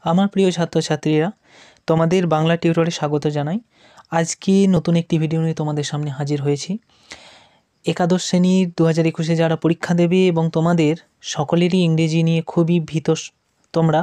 আমার প্রিয় ছাত্রছাত্রীরা, তোমাদের বাংলা টিউটরে স্বাগত জানাই। আজকে নতুন একটি ভিডিও নিয়ে তোমাদের সামনে হাজির হয়েছি। একাদশ শ্রেণীর 2021-এ যারা পরীক্ষা দেবে এবং তোমাদের সকলেরই ইংরেজি নিয়ে খুবই ভীত তোমরা,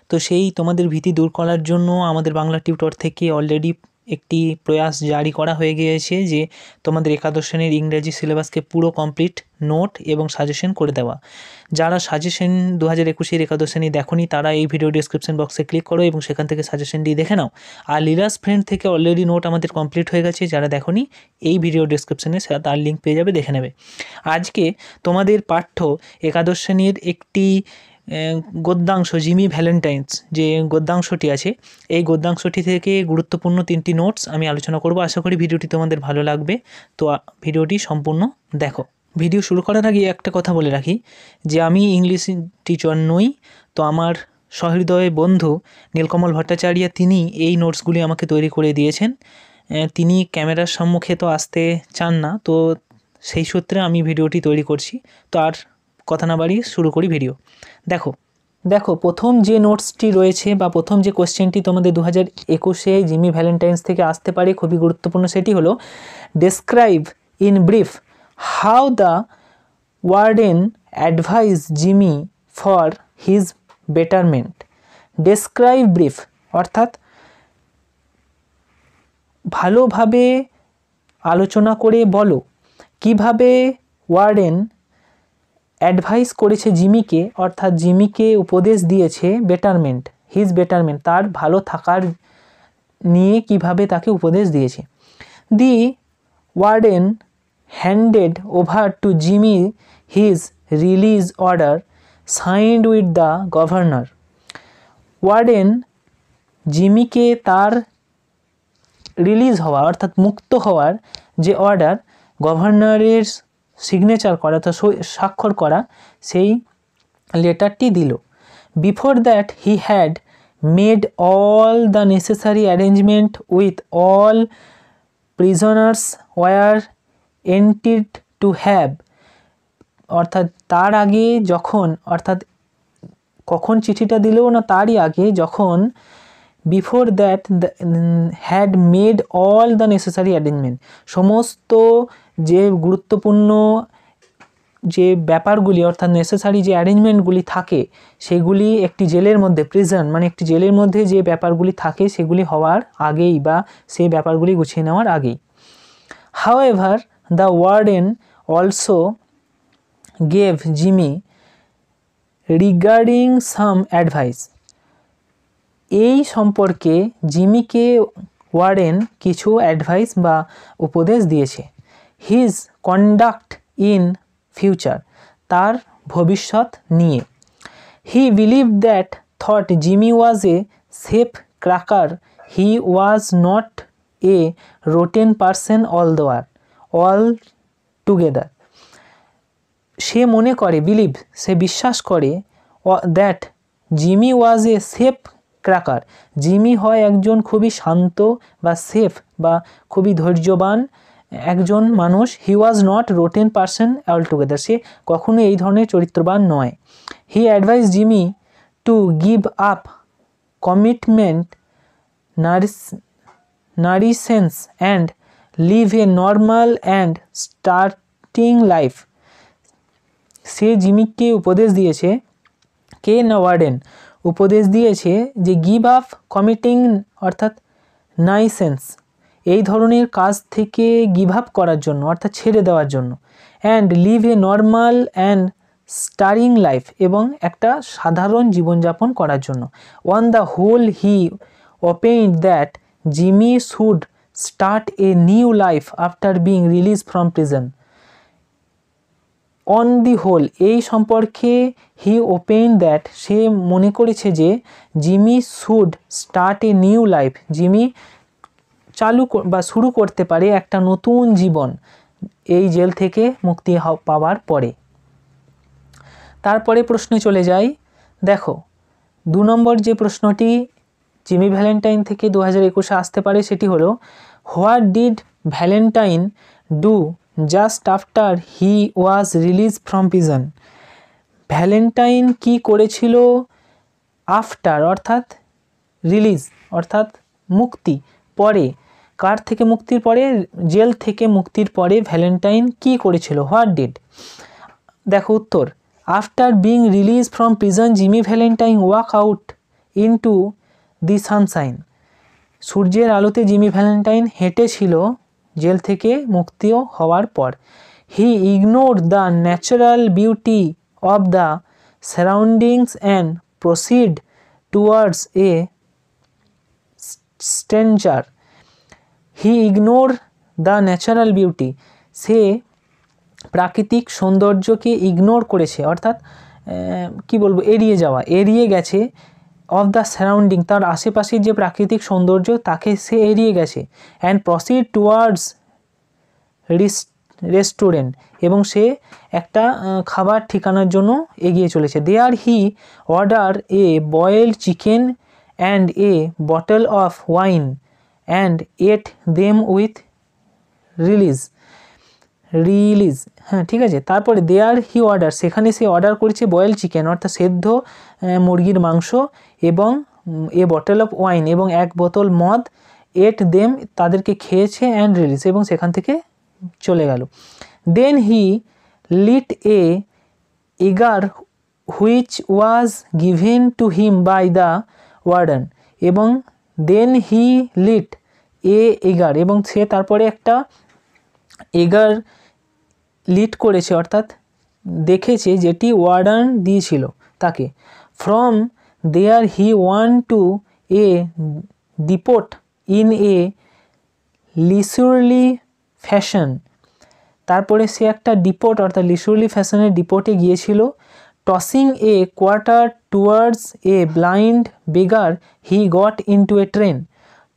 তো সেই তোমাদের ভীতি দূর করার জন্য আমাদের বাংলা টিউটর থেকে অলরেডি একটি প্রয়াস জারি করা হয়ে গিয়েছে যে তোমাদের একাদশ শ্রেণীর ইংরেজি সিলেবাসকে পুরো কমপ্লিট নোট এবং সাজেশন করে দেওয়া। যারা সাজেশন 2021-এর একাদশ শ্রেণী দেখোনি তারা এই ভিডিও ডিসক্রিপশন বক্সে ক্লিক করো এবং সেখান থেকে সাজেশনটি দেখে নাও। আর লিলাস ফ্রেন্ড থেকে অলরেডি নোট আমাদের কমপ্লিট হয়ে গেছে, যারা দেখোনি এই ভিডিও ডিসক্রিপশনে তার লিঙ্ক পেয়ে যাবে, দেখে নেবে। আজকে তোমাদের পাঠ্য একাদশ শ্রেণীর একটি গদ্যাংশ, জিমি ভ্যালেন্টাইন্স যে গদ্যাংশটি আছে, এই গদ্যাংশটি থেকে গুরুত্বপূর্ণ 3টি নোটস আমি আলোচনা করব। আশা করি ভিডিওটি তোমাদের ভালো লাগবে, তো ভিডিওটি সম্পূর্ণ দেখো। ভিডিও শুরু করার আগে একটা কথা বলে রাখি যে আমি ইংলিশ টিচার নই, তো আমার সহৃদয় বন্ধু নীলকমল ভট্টাচার্য তিনি এই নোটসগুলি আমাকে তৈরি করে দিয়েছেন। তিনি ক্যামেরার সম্মুখে তো আসতে চান না, তো সেই সূত্রে আমি ভিডিওটি তৈরি করছি। তো আর কথা না বাড়িয়ে শুরু করি ভিডিও। দেখো প্রথম যে নোটসটি রয়েছে বা প্রথম যে কোশ্চেনটি তোমাদের 2021-এ জিমি ভ্যালেন্টাইন্স থেকে আসতে পারে, খুবই গুরুত্বপূর্ণ, সেটি হলো describe in brief how the warden advice Jimmy for his betterment. Describe brief অর্থাৎ ভালোভাবে আলোচনা করে বলো কিভাবে ওয়ার্ডেন অ্যাডভাইস করেছে জিমিকে, অর্থাৎ জিমিকে উপদেশ দিয়েছে বেটারমেন্ট, হিজ বেটারমেন্ট, তার ভালো থাকার নিয়ে কিভাবে তাকে উপদেশ দিয়েছে। The warden handed over to Jimmy his release order signed with the governor. Warden জিমিকে তার রিলিজ হওয়া অর্থাৎ মুক্ত হওয়ার যে অর্ডার, গভর্নরের সিগনেচার করা অর্থাৎ স্বাক্ষর করা সেই লেটারটি দিল। Before that he had made all the necessary arrangement with all prisoners were entitled to have. অর্থাৎ তার আগে যখন, অর্থাৎ কখন চিঠিটা দিল না তারই আগে, যখন before that had made all the necessary arrangement, সমস্ত যে গুরুত্বপূর্ণ যে ব্যাপারগুলি অর্থাৎ নেসেসারি যে অ্যারেঞ্জমেন্টগুলি থাকে সেগুলি একটি জেলের মধ্যে, প্রিজন মানে একটি জেলের মধ্যে যে ব্যাপারগুলি থাকে সেগুলি হওয়ার আগেই বা সেই ব্যাপারগুলি গুছিয়ে নেওয়ার আগেই। However the warden also gave Jimmy regarding some advice. এই সম্পর্কে জিমিকে ওয়ার্ডেন কিছু অ্যাডভাইস বা উপদেশ দিয়েছে। হিজ কন্ডাক্ট ইন ফিউচার, তার ভবিষ্যৎ নিয়ে। He believe that thought Jimmy was a safe cracker, he was not a rotten person altogether. সে মনে করে, বিলিভ সে বিশ্বাস করে, that Jimmy was a safe cracker, Jimmy হয় একজন খুবই শান্ত বা সেফ বা খুবই ধৈর্যবান একজন মানুষ। He was not rotten person altogether, সে কখনো এই ধরনের চরিত্রবান নয়। He advice Jimmy to give up commitment, nuisance and live a normal and starting life. সে জিমিকে উপদেশ দিয়েছে, কে না ওয়ার্ডেন উপদেশ দিয়েছে যে গিভ আপ কমিটিং অর্থাৎ নাইসেন্স, এই ধরনের কাজ থেকে গিভ আপ করার জন্য অর্থাৎ ছেড়ে দেওয়ার জন্য, and live a normal and staring life, এবং একটা সাধারণ জীবনযাপন করার জন্য। On the whole he opinion that Jimmy should start a new life after being release from prison. On the whole এই সম্পর্কে হি ওপেন দ্যাট সে মনে করেছে যে Jimmy should start a new life, Jimmy চালু বা শুরু করতে পারে একটা নতুন জীবন এই জেল থেকে মুক্তি পাওয়ার পরে। তারপরে প্রশ্নে চলে যাই। দেখো 2 নম্বর যে প্রশ্নটি জিমি ভ্যালেন্টাইন থেকে 2021-এ আসতে পারে সেটি হলো, what did Valentine do just after he was release from prison. Valentine কি করেছিল আফটার অর্থাৎ রিলিজ অর্থাৎ মুক্তি পরে, কার থেকে মুক্তির পরে, জেল থেকে মুক্তির পরে ভ্যালেন্টাইন কি করেছিল? What did? দেখো উত্তর, after being release from prison Jimmy Valentine walk out into the Sunshine. সূর্যের আলোতে জিমি ভ্যালেন্টাইন হেঁটেছিল জেল থেকে মুক্তিও হওয়ার পর। He ignore the natural beauty of the surroundings and proceed towards a stranger. He ignore the natural beauty, সে প্রাকৃতিক সৌন্দর্যকে ignore করেছে, অর্থাৎ কি বলবো, এড়িয়ে যাওয়া, এড়িয়ে গেছে। অফ দ্য সারাউন্ডিং, তার আশেপাশের যে প্রাকৃতিক সৌন্দর্য তাকে সে এড়িয়ে গেছে। অ্যান্ড প্রসিড টুয়ার্ডস রেস্টুরেন্ট, এবং সে একটা খাবার ঠিকানার জন্য এগিয়ে চলেছে। There he order a boiled chicken and a bottle of wine and ate them with relish. হ্যাঁ ঠিক আছে। তারপরে দেয়ার হি অর্ডার, সেখানে সে অর্ডার করেছে বয়েল চিকেন অর্থাৎ সেদ্ধ মুরগির মাংস এবং এ বটল অফ ওয়াইন এবং এক বোতল মদ, এট দেম তাদেরকে খেয়েছে, অ্যান্ড রিলিজ এবং সেখান থেকে চলে গেল। দেন হি lit a cigar which was given to him by the warden, এবং দেন হি লিট এ এগার, এবং সে তারপরে একটা এগার লিড করেছে অর্থাৎ দেখেছে যেটি ওয়ার্ডান দিয়েছিল তাকে। From there he went to a depot in a leisurely fashion, তারপরে সে একটা ডিপোট অর্থাৎ লিসুরলি ফ্যাশনের ডিপোটে গিয়েছিল। Tossing a quarter towards a blind beggar he got into a train.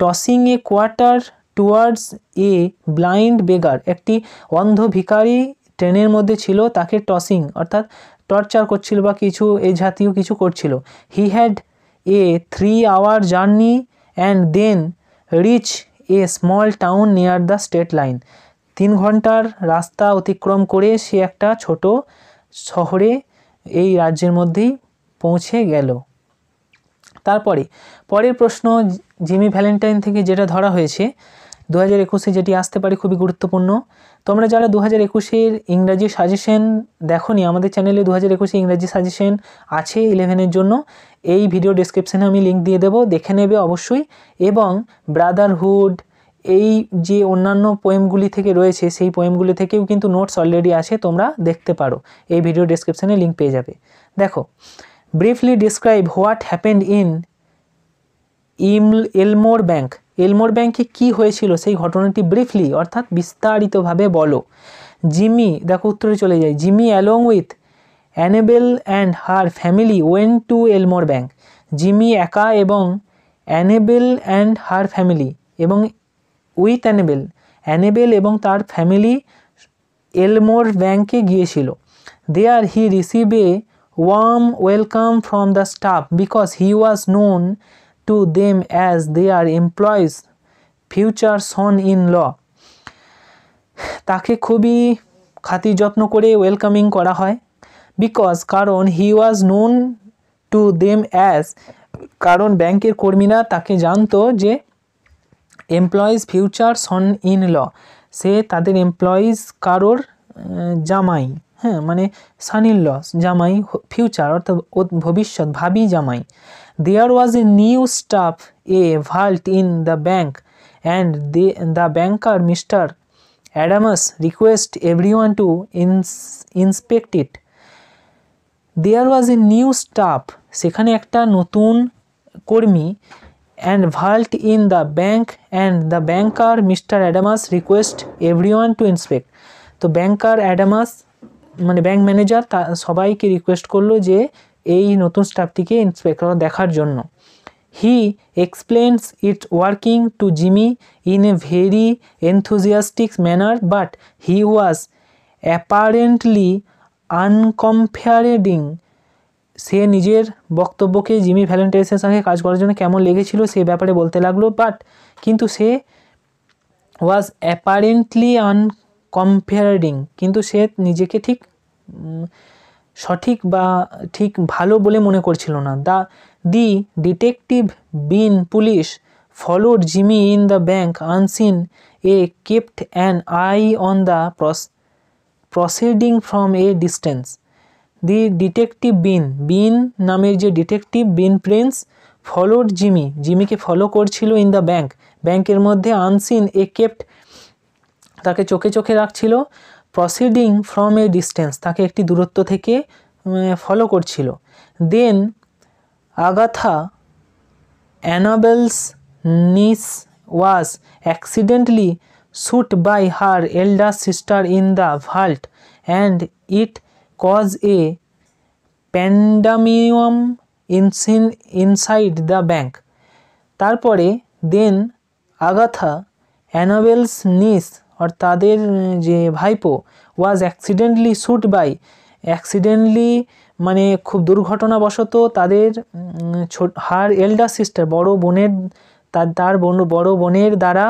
Tossing a quarter towards a blind beggar, একটি অন্ধ ভিখারি ট্রেনের মধ্যে ছিল, তাকে টসিং অর্থাৎ টর্চার করছিল বা কিছু এই জাতীয় কিছু করছিল। He had a 3 hour journey and then reach a small town near the state line. 3 ঘন্টার রাস্তা অতিক্রম করে সে একটা ছোট শহরে এই রাজ্যের মধ্যেই পৌঁছে গেল। তারপরে পরের প্রশ্ন জিমি ভ্যালেন্টাইন থেকে যেটা ধরা হয়েছে 2021-এ, যেটি আসতে পারে খুবই গুরুত্বপূর্ণ। তোমরা যারা 2021-এর ইংরাজি সাজেশন দেখোনি, আমাদের চ্যানেলে 2021 ইংরাজি সাজেশন আছে 11-এর জন্য, এই ভিডিও ডেসক্রিপশানে আমি লিঙ্ক দিয়ে দেবো, দেখে নেবে অবশ্যই। এবং ব্রাদারহুড, এই যে অন্যান্য পোয়েমগুলি থেকে রয়েছে সেই পোয়েমগুলি থেকেও কিন্তু নোটস অলরেডি আছে, তোমরা দেখতে পারো, এই ভিডিও ডেসক্রিপশানে লিঙ্ক পেয়ে যাবে। দেখো, briefly describe what happened in এলমোর bank. এলমোর ব্যাংকে কি হয়েছিল সেই ঘটনাটি ব্রিফলি অর্থাৎ বিস্তারিতভাবে বলো। জিমি, দেখো উত্তরে চলে যায়, Jimmy along with Annabel and her family went to Elmore bank. Jimmy একা এবং অ্যানেবেল অ্যান্ড হার ফ্যামিলি এবং উইথ অ্যানেবেল এবং তার ফ্যামিলি এলমোর ব্যাংকে গিয়েছিল। There he receive a warm welcome from the staff because he was known to them as their employees future son in law। তাকে খুবই খাতির যত্ন করে ওয়েলকামিং করা হয়, বিকজ কারণ he was known to them as, কারণ ব্যাংকের কর্মীরা তাকে জানতো যে employees future son in law, সে তাদের এমপ্লয়িজ কারোর জামাই, হ্যাঁ মানে সান ইন ল জামাই, ফিউচার অর্থাৎ ভবিষ্যৎ ভাবি জামাই। There was a new staff a vault in the bank and the banker Mr. Adamus request everyone to inspect it. There was a new staff, সেখানে একটা নতুন কর্মী, and vault in the bank and the banker Mr. Adamus request everyone to inspect। তো ব্যাংকার অ্যাডামাস মানে bank manager সবাইকে request করলো যে এই নতুন স্টাফটিকে ইন্সপেক্ট দেখার জন্য। He explains its working to Jimmy in a very enthusiastic manner, but he was apparently uncomparing. সে নিজের বক্তব্যকে জিমি ভ্যালেন্টাইনের সঙ্গে কাজ করার জন্য কেমন লেগেছিল সে ব্যাপারে বলতে লাগলো, কিন্তু সে ওয়াজ অ্যাপারেন্টলি আনকম্পেয়ারিং, কিন্তু সে নিজেকে ঠিক সঠিক বা ঠিক ভালো বলে মনে করছিল না। The detective being police followed Jimmy in the bank unseen. Kept an eye on the proceeding from a distance. The detective বিন নামের যে ডিটেকটিভ বিন প্রিন্স ফলোড জিমিকে ফলো করছিল ইন দ্য ব্যাংকের মধ্যে আনসিন কেপ্ট তাকে চোখে চোখে রাখছিল, প্রসিডিং ফ্রম এ ডিস্টেন্স তাকে একটি দূরত্ব থেকে ফলো করছিল। দেন Agatha Annabel's niece was accidentally shut by her elder sister in the vault and it cause a pandemonium inside the bank. তারপরে দেন আগাথা অ্যানাবেলস নিস আর তাদের যে ভাইপো was accidentally shut by accidentally মানে খুব দুর্ঘটনাবশত তাদের হার elder sister বড় বোনের তার বড় বোনের দ্বারা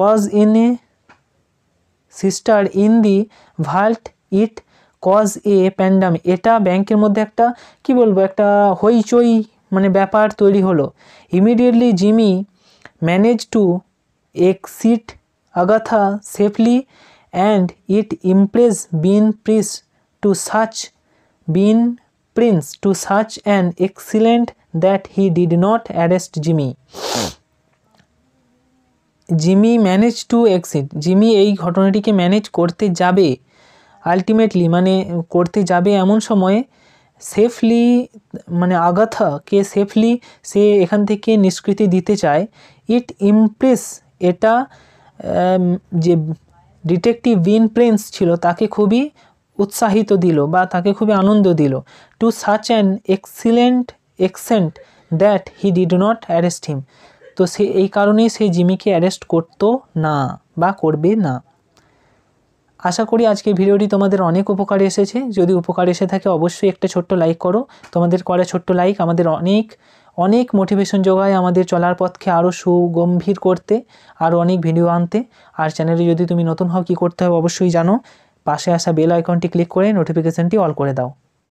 cause in a sister in the vault it cause a pandemic. এটা ব্যাংকের মধ্যে একটা কি বলবো একটা হইচই মানে ব্যাপার তৈরি হলো। Immediately Jimmy manage to exit Agatha safely and it impress been prince to such an excellent that he did not arrest Jimmy manage to exit. Jimmy এই ঘটনাটিকে ম্যানেজ করতে যাবে আলটিমেটলি মানে করতে যাবে এমন সময়ে সেফলি মানে আগাথাকে সেফলি সে এখান থেকে নিষ্কৃতি দিতে চায়। ইট ইমপ্রেস এটা যে ডিটেকটিভ বিন প্রিন্স ছিল তাকে খুবই উৎসাহিত দিল বা তাকে খুবই আনন্দ দিল। Two such an excellent Xcent that he did not arrest him. তো সে এই কারণেই সে জিমিকে অ্যারেস্ট করতো না বা করবে না। আশা করি আজকের ভিডিওটি তোমাদের অনেক উপকারে এসেছে। যদি উপকার এসে থাকে অবশ্যই একটা ছোট্ট লাইক করো। তোমাদের করা ছোট্ট লাইক আমাদের অনেক মোটিভেশন যোগায় আমাদের চলার পথকে আরও সুগম্ভীর করতে, আরও অনেক ভিডিও আনতে। আর চ্যানেলে যদি তুমি নতুন হও কী করতে হবে অবশ্যই জানো, পাশে আসা বেল আইকনটি ক্লিক করে নোটিফিকেশানটি অল করে দাও।